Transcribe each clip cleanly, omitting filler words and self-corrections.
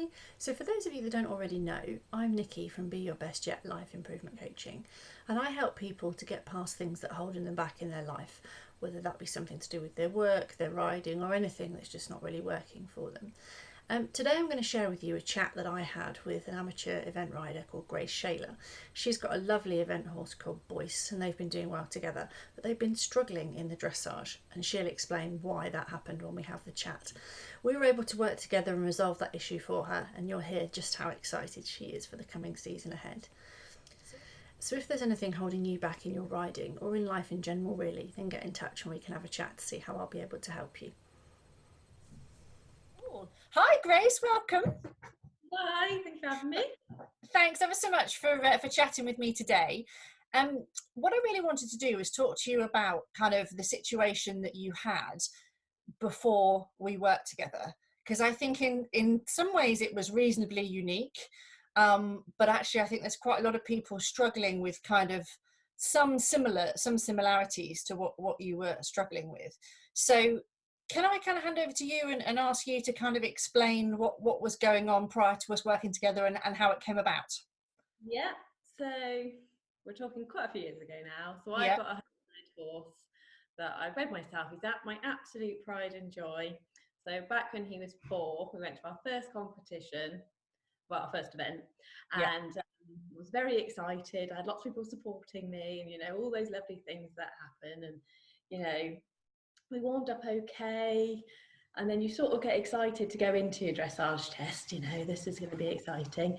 Hi. So for those of you that don't already know, I'm Nikki from Be Your Best Yet Life Improvement Coaching, and I help people to get past things that are holding them back in their life, whether that be something to do with their work, their riding, or anything that's just not really working for them. Today I'm going to share with you a chat that I had with an amateur event rider called Grace Shayler. She's got a lovely event horse called Boyce and they've been doing well together, but they've been struggling in the dressage, and she'll explain why that happened when we have the chat. We were able to work together and resolve that issue for her, and you'll hear just how excited she is for the coming season ahead. So if there's anything holding you back in your riding or in life in general really, then get in touch and we can have a chat to see how I'll be able to help you. Hi Grace, welcome. Hi, thanks for having me. Thanks ever so much for chatting with me today. What I really wanted to do was talk to you about kind of the situation that you had before we worked together, because I think in some ways it was reasonably unique, but actually I think there's quite a lot of people struggling with kind of some similarities to what you were struggling with. So can I kind of hand over to you and ask you to kind of explain what was going on prior to us working together and how it came about? Yeah, so we're talking quite a few years ago now. So Yeah. I've got a horse that I bred myself. He's at my absolute pride and joy. So back when he was 4, we went to our first competition, well, our first event, Yeah. and was very excited. I had lots of people supporting me, and all those lovely things that happen. And we warmed up okay, and then you sort of get excited to go into your dressage test. This is going to be exciting.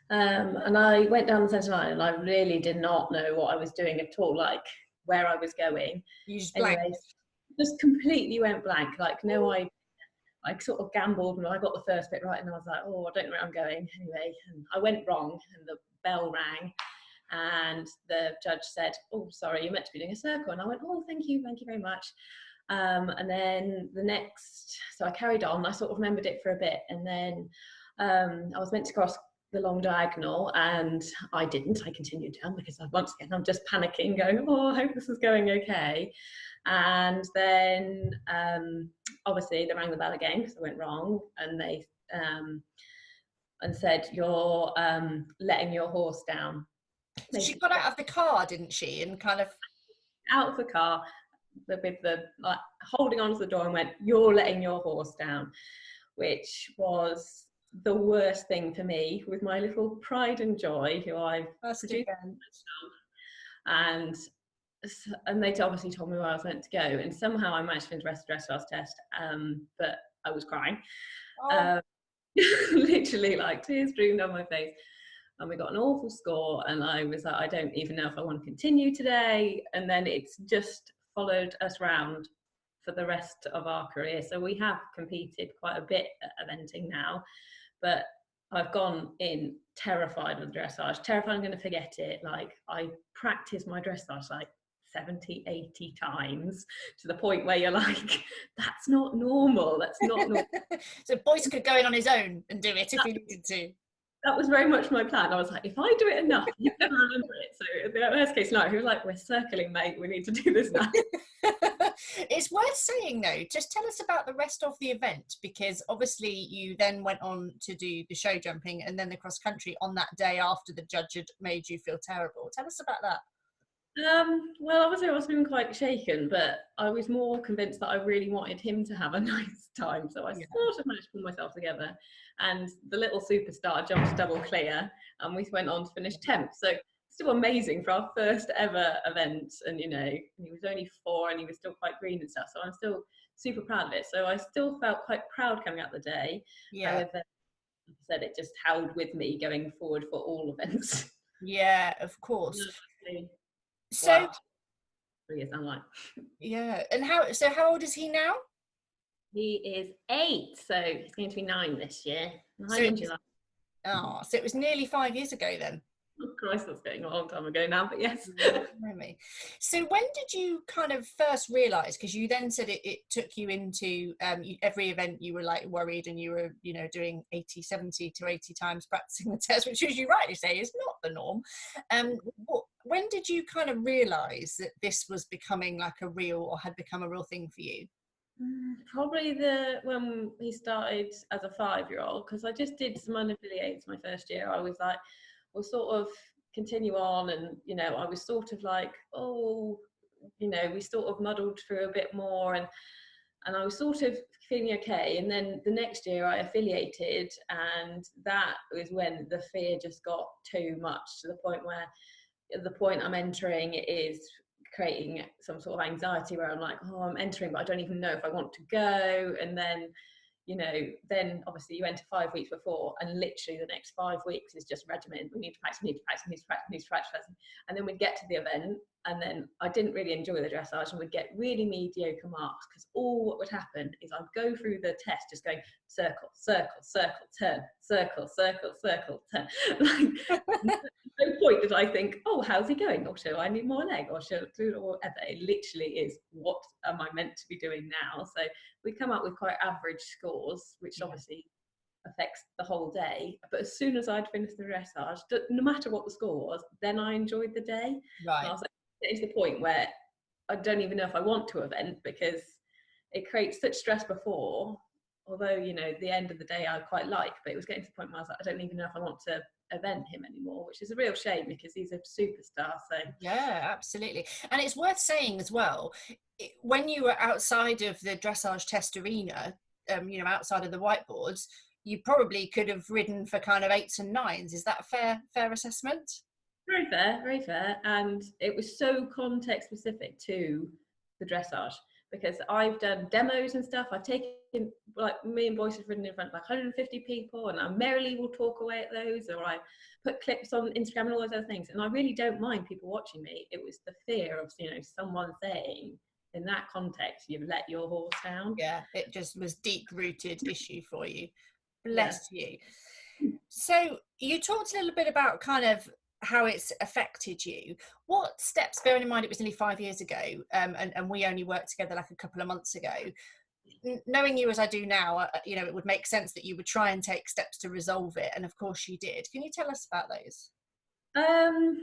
And I went down the centre line and I really did not know what I was doing at all, like where I was going. You just Anyway, blanked. just completely went blank, like no idea. I sort of gambled and I got the first bit right and I was like, oh, I don't know where I'm going. Anyway, and I went wrong and the bell rang and the judge said, oh, sorry, you're meant to be doing a circle. And I went, oh, thank you very much. And then so I carried on. I sort of remembered it for a bit, and then I was meant to cross the long diagonal, and I didn't. I continued down because once again I'm just panicking, going, "Oh, I hope this is going okay." And then obviously they rang the bell again because I went wrong, and they and said, "You're letting your horse down." So she got out of the car, didn't she? And kind of out of the car with the like holding onto the door and went, "You're letting your horse down," which was the worst thing for me with my little pride and joy who I've produced myself. And they obviously told me where I was meant to go, and somehow I managed to finish the rest of the dressage test, but I was crying. Literally like tears streamed down my face, and we got an awful score, and I was like, I don't even know if I want to continue today. And then it's just followed us round for the rest of our career. So we have competed quite a bit at eventing now, but I've gone in terrified with dressage, terrified I'm going to forget it. Like I practiced my dressage like 70, 80 times to the point where you're like, that's not normal. That's not normal. So Boyce could go in on his own and do it if he needed to. That was very much my plan. I was like, if I do it enough, you can remember it. So the worst case scenario, he was like, we're circling, mate. We need to do this now. It's worth saying though, just tell us about the rest of the event, because obviously you then went on to do the show jumping and then the cross country on that day after the judge had made you feel terrible. Tell us about that. Well, obviously I was feeling quite shaken, but I was more convinced that I really wanted him to have a nice time. So I sort of managed to pull myself together, and the little superstar jumped double clear, and we went on to finish 10th. So still amazing for our first ever event. And he was only 4 and he was still quite green and stuff. So I'm still super proud of it. So I still felt quite proud coming out the day. Yeah. However, like I said, it just held with me going forward for all events. Yeah, of course. So, wow. 3 years down the line. Yeah. And how old is he now? He is 8, so he's going to be 9 this year. So it was nearly 5 years ago then. Oh Christ, that's getting a long time ago now, but yes. So when did you kind of first realise, because you then said it took you into every event you were like worried and you were doing 70 to 80 times practicing the test, which, as you rightly say, is not the norm. When did you kind of realise that this was becoming like or had become a real thing for you? Probably when he started as a 5-year-old, because I just did some unaffiliates my first year. I was like, we'll sort of continue on, and I was sort of like, oh, we sort of muddled through a bit more, and I was sort of feeling okay. And then the next year I affiliated, and that was when the fear just got too much, to the point where the point I'm entering is creating some sort of anxiety, where I'm like, oh, I'm entering, but I don't even know if I want to go. And then then obviously you enter 5 weeks before, and literally the next 5 weeks is just regimen. We need to practice, need to practice, need to practice, need to practice. And then we'd get to the event, and then I didn't really enjoy the dressage, and would get really mediocre marks, because all what would happen is I'd go through the test just going circle, circle, circle, turn, circle, circle, circle, turn. Like, no point did I think, oh, how's he going? Or shall I need more leg? Or shall I do whatever? It literally is, what am I meant to be doing now? So we come up with quite average scores, which obviously affects the whole day. But as soon as I'd finished the dressage, no matter what the score was, then I enjoyed the day. Right. And I was like, it's the point where I don't even know if I want to event, because it creates such stress before. Although, the end of the day I quite like, but it was getting to the point where I was like, I don't even know if I want to event him anymore, which is a real shame, because he's a superstar. So yeah, absolutely. And it's worth saying as well, when you were outside of the dressage test arena, outside of the whiteboards, you probably could have ridden for kind of 8s and 9s. Is that a fair assessment? Very fair, very fair. And it was so context specific to the dressage, because I've done demos and stuff. I've taken, like, me and Boyce have ridden in front of like 150 people, and I merrily will talk away at those, or I put clips on Instagram and all those other things. And I really don't mind people watching me. It was the fear of, someone saying, in that context, you've let your horse down. Yeah, it just was deep-rooted issue for you. Bless you. So you talked a little bit about kind of how it's affected you. What steps, bearing in mind it was nearly 5 years ago, and we only worked together like a couple of months ago, knowing you as I do now, it would make sense that you would try and take steps to resolve it, and of course you did. Can you tell us about those?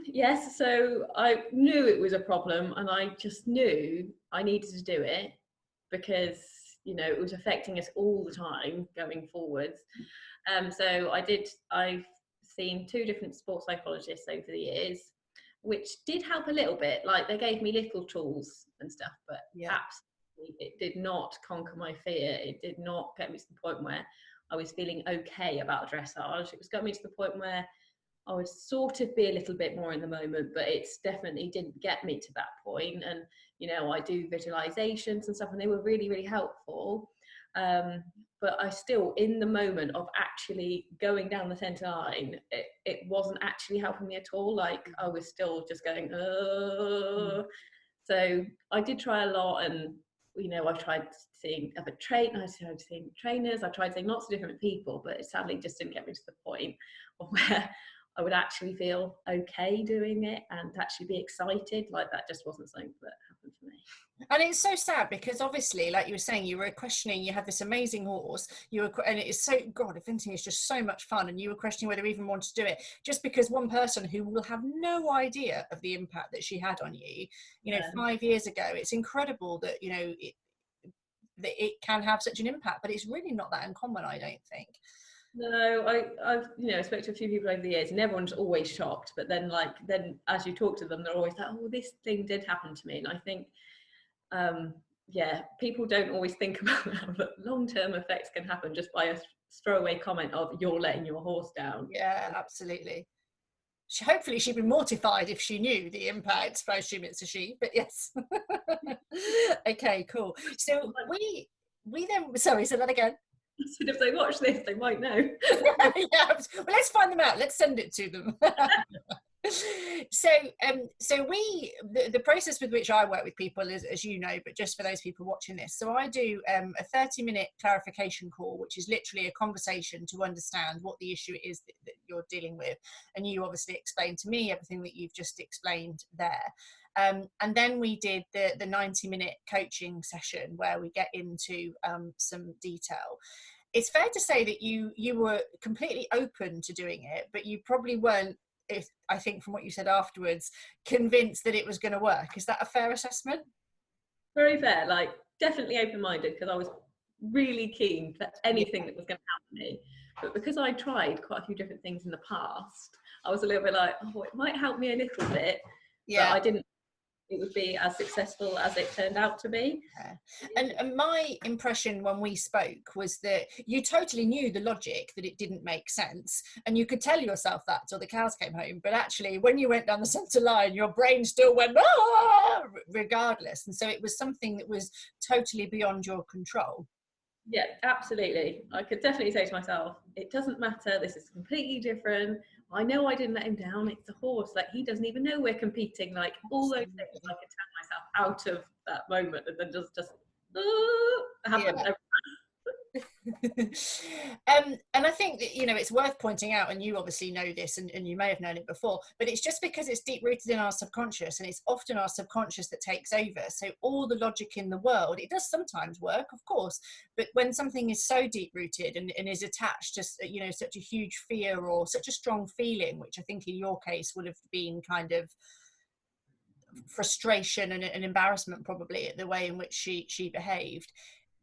Yes, so I knew it was a problem, and I just knew I needed to do it, because it was affecting us all the time going forwards. So I've seen 2 different sports psychologists over the years, which did help a little bit. Like, they gave me little tools and stuff, but absolutely it did not conquer my fear. It did not get me to the point where I was feeling okay about dressage. It was got me to the point where I would sort of be a little bit more in the moment, but it's definitely didn't get me to that point. And I do visualizations and stuff, and they were really, really helpful. But I still, in the moment of actually going down the centre line, it wasn't actually helping me at all. Like, I was still just going, So I did try a lot, and I tried seeing other trainers, I tried seeing trainers, I tried seeing lots of different people, but it sadly just didn't get me to the point of where I would actually feel okay doing it and actually be excited. Like, that just wasn't something that happened for me. And it's so sad, because obviously, like you were saying, you were questioning, you had this amazing horse, and it is so, God, eventing is just so much fun, and you were questioning whether you even want to do it, just because one person who will have no idea of the impact that she had on you, 5 years ago. It's incredible that, that it can have such an impact, but it's really not that uncommon, I don't think. No, I've spoke to a few people over the years, and everyone's always shocked. But then as you talk to them, they're always like, "Oh, this thing did happen to me." And I think, people don't always think about that, but long-term effects can happen just by a throwaway comment of "you're letting your horse down." Yeah, absolutely. Hopefully she'd be mortified if she knew the impact. I assume it's a she, but yes. Okay, cool. So we then, sorry, say that again. So if they watch this, they might know. Yeah, well, let's find them out. Let's send it to them. So the process with which I work with people is, as you know, but just for those people watching this, so I do a 30-minute clarification call, which is literally a conversation to understand what the issue is that you're dealing with, and you obviously explain to me everything that you've just explained there. And then we did the 90-minute coaching session where we get into some detail. It's fair to say that you were completely open to doing it, but you probably weren't, I think from what you said afterwards, convinced that it was going to work. Is that a fair assessment? Very fair. Like, definitely open-minded because I was really keen for anything that was going to help me. But because I tried quite a few different things in the past, I was a little bit like, oh, it might help me a little bit, but I didn't think it would be as successful as it turned out to be. And my impression when we spoke was that you totally knew the logic, that it didn't make sense, and you could tell yourself that till the cows came home, but actually when you went down the centre line, your brain still went regardless, and so it was something that was totally beyond your control. Yeah, absolutely. I could definitely say to myself, it doesn't matter, this is completely different. I know I didn't let him down. It's a horse, like he doesn't even know we're competing, like all those things. I could tell myself out of that moment, and then just happen. Yeah. And I think that, you know, it's worth pointing out, and you obviously know this, and you may have known it before, but it's just because it's deep rooted in our subconscious, and it's often our subconscious that takes over. So all the logic in the world, it does sometimes work, of course, but when something is so deep rooted and is attached to, you know, such a huge fear or such a strong feeling, which I think in your case would have been kind of frustration and embarrassment probably at the way in which she behaved,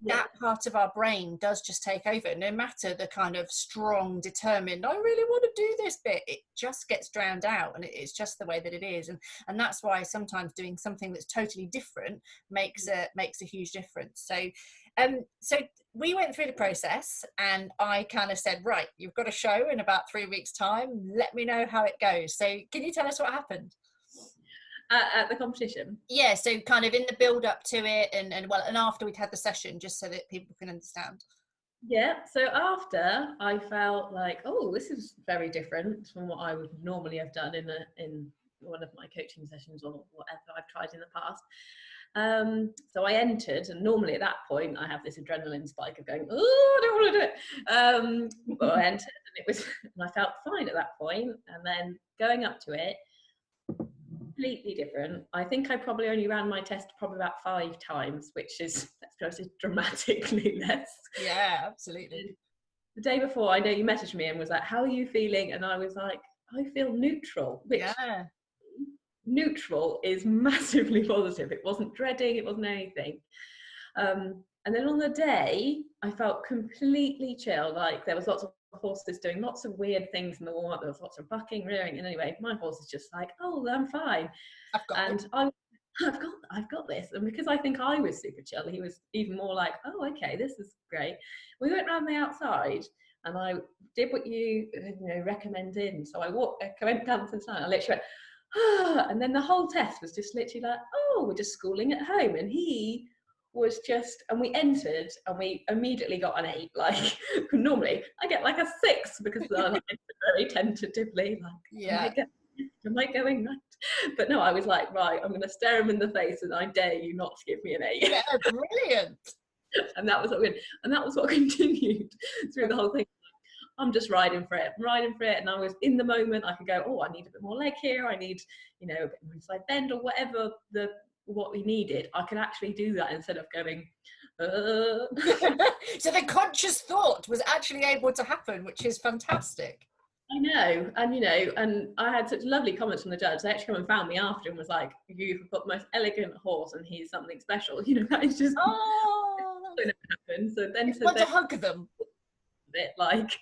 that part of our brain does just take over. No matter the kind of strong, determined, I really want to do this bit, it just gets drowned out, and it's just the way that it is. And that's why sometimes doing something that's totally different makes a huge difference. So we went through the process, and I kind of said, right, you've got a show in about 3 weeks time, let me know how it goes. So can you tell us what happened at the competition? Yeah, so kind of in the build up to it, and after we'd had the session, just so that people can understand. Yeah, so after, I felt like, oh, this is very different from what I would normally have done in one of my coaching sessions or whatever I've tried in the past. So I entered, and normally at that point I have this adrenaline spike of going, oh, I don't want to do it. But I entered, and I felt fine at that point. And then going up to it, completely different. I think I probably only ran my test probably about 5 times, which is, let's be honest, dramatically less. Yeah, absolutely. The day before, I know you messaged me and was like, how are you feeling? And I was like, I feel neutral, which neutral is massively positive. It wasn't dreading, it wasn't anything. And then on the day, I felt completely chill. Like there was lots of horses doing lots of weird things in the warm-up. There was lots of bucking, rearing, and anyway, my horse is just like, oh, I'm fine. I've got this. And because I think I was super chill, he was even more like, oh, okay, this is great. We went around the outside, and I did what you recommended. So I went down to the line. I literally went, and then the whole test was just literally like, oh, we're just schooling at home. And he was just, and we entered, and we immediately got an 8. Like normally I get like a 6 because I entered very tentatively, like, am I going right? But no, I was like, right, I'm going to stare him in the face, and I dare you not to give me an 8. Yeah, brilliant. And that was what continued through the whole thing. I'm just riding for it, and I was in the moment. I could go, oh, I need a bit more leg here, I need, a bit more inside bend, or whatever what we needed. I could actually do that instead of going So the conscious thought was actually able to happen, which is fantastic. I know, and I had such lovely comments from the judge. They actually come and found me after and was like, you've got the most elegant horse and he's something special. That is just going to happen. So then to hug them a bit like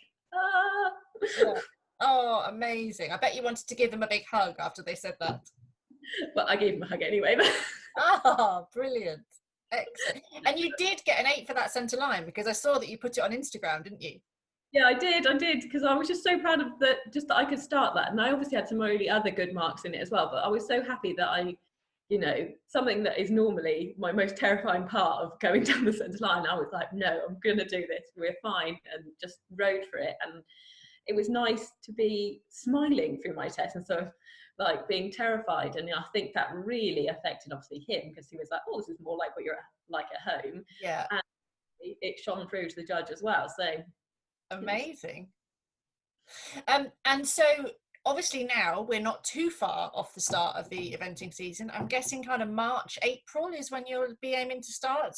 Oh, amazing. I bet you wanted to give them a big hug after they said that. But I gave him a hug anyway. Oh, brilliant. Excellent. And you did get an 8 for that centre line, because I saw that you put it on Instagram, didn't you? Yeah, I did, because I was just so proud of that I could start that. And I obviously had some really other good marks in it as well, but I was so happy that I, something that is normally my most terrifying part of going down the centre line, I was like, no, I'm going to do this, we're fine, and just rode for it. And it was nice to be smiling through my test instead of like being terrified. And I think that really affected obviously him, because he was like, oh, this is more like what you're like at home. Yeah. And it shone through to the judge as well. So amazing. And so obviously now we're not too far off the start of the eventing season. I'm guessing kind of March, April is when you'll be aiming to start.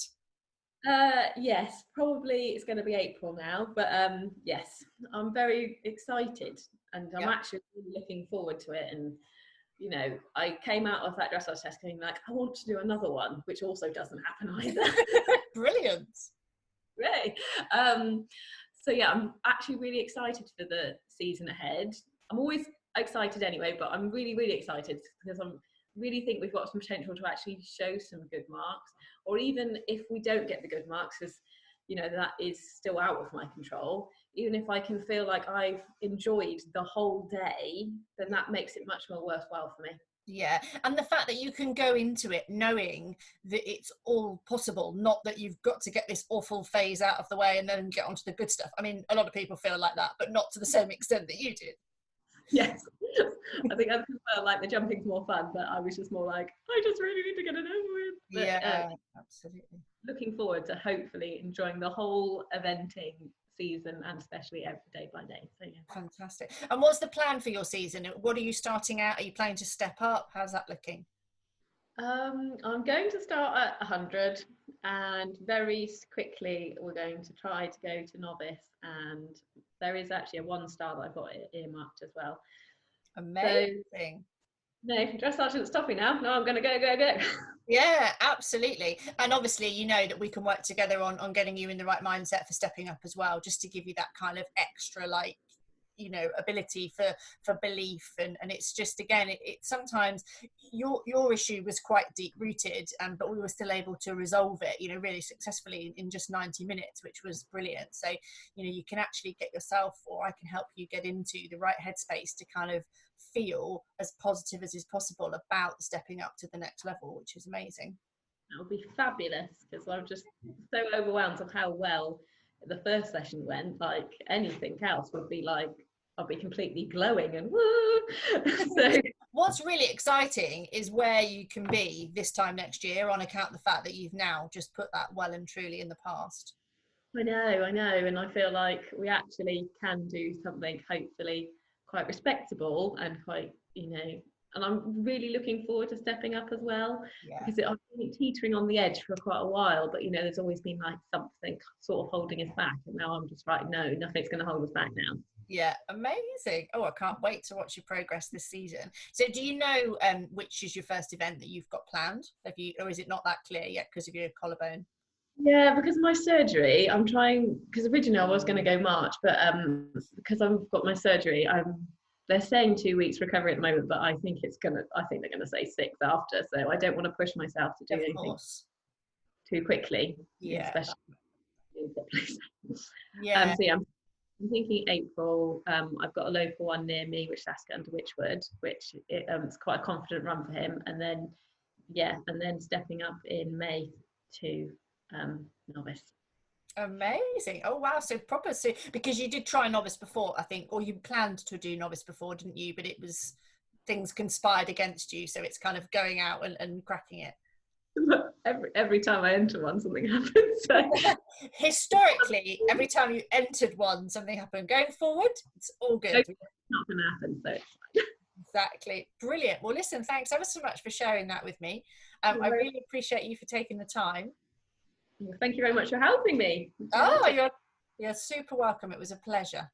Yes, probably it's going to be April now, but yes, I'm very excited, and I'm actually really looking forward to it. And you know, I came out of that dressage test going like, I want to do another one, which also doesn't happen either. Brilliant. Right. So yeah, I'm actually really excited for the season ahead. I'm always excited anyway, but I'm really, really excited because I'm really think we've got some potential to actually show some good marks, or even if we don't get the good marks, because you know that is still out of my control. Even if I can feel like I've enjoyed the whole day, then that makes it much more worthwhile for me. Yeah, and the fact that you can go into it knowing that it's all possible, not that you've got to get this awful phase out of the way and then get onto the good stuff. I mean, a lot of people feel like that, but not to the same extent that you did. Yes. I think I prefer like the jumping's more fun, but I was just more like, I just really need to get it over with. But, yeah, absolutely. Looking forward to hopefully enjoying the whole eventing season, and especially every day by day. So yeah. Fantastic. And what's the plan for your season? What are you starting at? Are you planning to step up? How's that looking? I'm going to start at 100, and very quickly we're going to try to go to novice, and there is actually a 1-star that I've got earmarked as well. Amazing. So, no, dressage isn't stopping now. No, I'm going to go. Yeah, absolutely. And obviously, you know that we can work together on getting you in the right mindset for stepping up as well, just to give you that kind of extra, like, you know, ability for belief. And it's just, again, it sometimes your issue was quite deep rooted, but we were still able to resolve it, you know, really successfully in just 90 minutes, which was brilliant. So, you know, you can actually get yourself, or I can help you get into the right headspace to kind of feel as positive as is possible about stepping up to the next level, which is amazing. That would be fabulous, because I'm just so overwhelmed of how well the first session went. Like anything else would be like, I'll be completely glowing and woo. So what's really exciting is where you can be this time next year, on account of the fact that you've now just put that well and truly in the past. I know, and I feel like we actually can do something hopefully quite respectable and quite, you know, and I'm really looking forward to stepping up as well. Yeah. Because I've been teetering on the edge for quite a while, but you know, there's always been like something sort of holding us back, and now I'm just like, no, nothing's going to hold us back now. Yeah, amazing. Oh, I can't wait to watch your progress this season. So do you know which is your first event that you've got planned? Have you, or is it not that clear yet because of your collarbone? Yeah, because of my surgery, I'm trying, because originally I was going to go March, but because I've got my surgery, they're saying 2 weeks recovery at the moment, but I think they're gonna say 6 after, so I don't want to push myself to do anything too quickly. Yeah. Especially yeah. So yeah, I'm thinking April. I've got a local one near me, which is Ascot under Witchwood, which it's quite a confident run for him, and then stepping up in May to novice. Amazing. Oh wow, so proper. So because you did try novice before, I think, or you planned to do novice before, didn't you? But it was, things conspired against you, so it's kind of going out and cracking it. Every time I enter one, something happens. So. Historically, every time you entered one, something happened. Going forward, it's all good. It's not going to happen, so it's fine. Exactly. Brilliant. Well, listen, thanks ever so much for sharing that with me. I really appreciate you for taking the time. Thank you very much for helping me. Oh, you're super welcome. It was a pleasure.